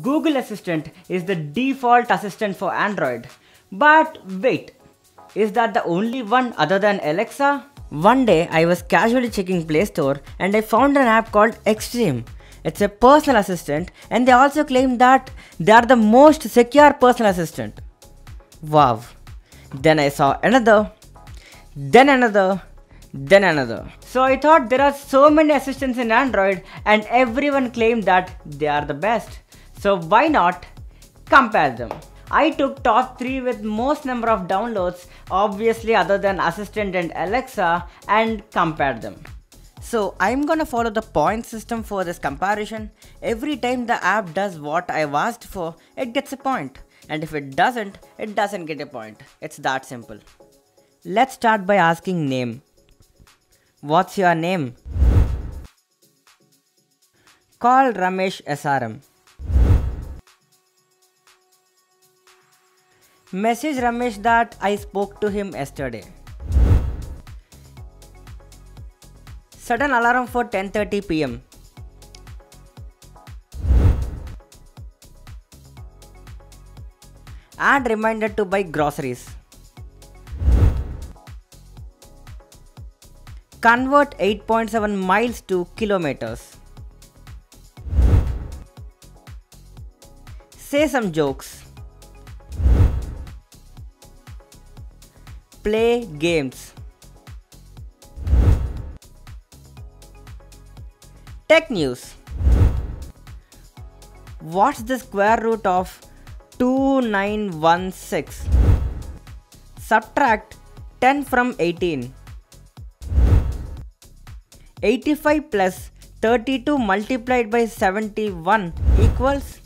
Google Assistant is the default assistant for Android. But wait, is that the only one other than Alexa? One day I was casually checking Play Store and I found an app called Xstream. It's a personal assistant and they also claim that they are the most secure personal assistant. Wow. Then I saw another, then another, then another. So I thought there are so many assistants in Android and everyone claimed that they are the best. So why not compare them? I took top 3 with most number of downloads, obviously other than Assistant and Alexa, and compared them. So I'm gonna follow the point system for this comparison. Every time the app does what I've asked for, it gets a point. And if it doesn't get a point. It's that simple. Let's start by asking name. What's your name? Call Ramesh SRM. Message Ramesh that I spoke to him yesterday. Set an alarm for 10:30 p.m. Add reminder to buy groceries. Convert 8.7 miles to kilometers. Say some jokes. Play games. Tech news. What's the square root of 2916? Subtract 10 from 18. 85 plus 32 multiplied by 71 equals.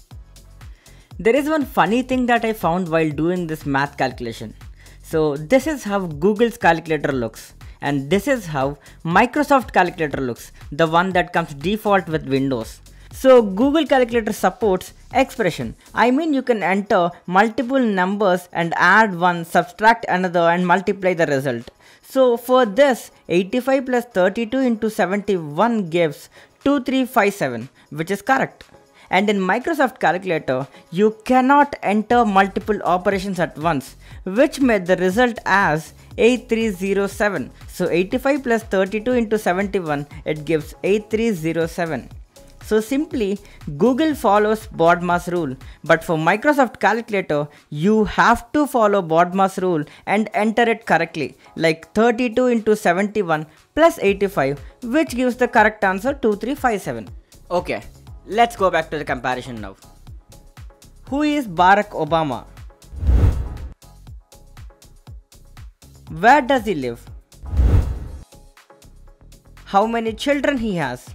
There is one funny thing that I found while doing this math calculation. So this is how Google's calculator looks, and this is how Microsoft calculator looks, the one that comes default with Windows. So Google calculator supports expression. I mean, you can enter multiple numbers and add one, subtract another and multiply the result. So for this, 85 plus 32 into 71 gives 2357, which is correct. And in Microsoft calculator, you cannot enter multiple operations at once, which made the result as 8307. So 85 plus 32 into 71, it gives 8307. So simply, Google follows BODMAS rule, but for Microsoft calculator, you have to follow BODMAS rule and enter it correctly, like 32 into 71 plus 85, which gives the correct answer 2357. Okay. Let's go back to the comparison now. Who is Barack Obama? Where does he live? How many children he has?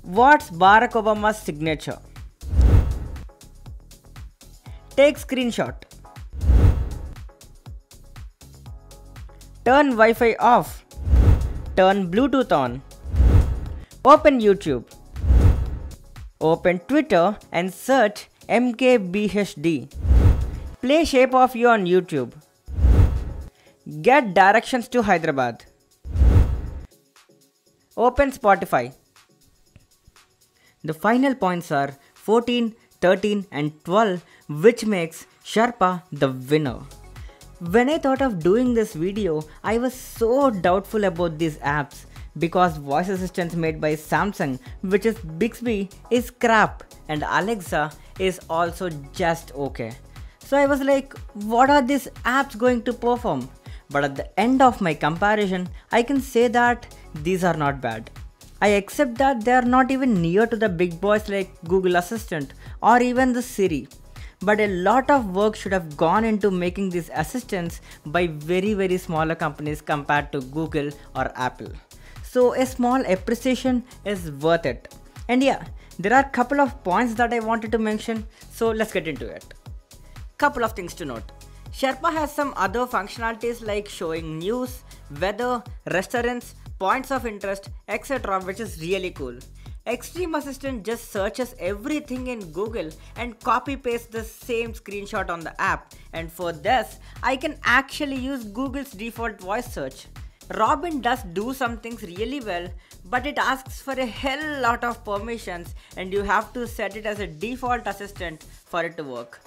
What's Barack Obama's signature? Take screenshot. Turn Wi-Fi off. Turn Bluetooth on. Open YouTube. Open Twitter and search MKBHD. Play Shape of You on YouTube. Get directions to Hyderabad. Open Spotify. The final points are 14, 13 and 12, which makes Sherpa the winner. When I thought of doing this video, I was so doubtful about these apps, because voice assistants made by Samsung, which is Bixby, is crap and Alexa is also just okay. So I was like, what are these apps going to perform? But at the end of my comparison, I can say that these are not bad. I accept that they are not even near to the big boys like Google Assistant or even the Siri. But a lot of work should have gone into making these assistants by very smaller companies compared to Google or Apple. So a small appreciation is worth it. And yeah, there are a couple of points that I wanted to mention, so let's get into it. Couple of things to note. Sherpa has some other functionalities like showing news, weather, restaurants, points of interest, etc., which is really cool. Xstream Assistant just searches everything in Google and copy pastes the same screenshot on the app, and for this, I can actually use Google's default voice search. Robin does do some things really well, but it asks for a hell lot of permissions and you have to set it as a default assistant for it to work.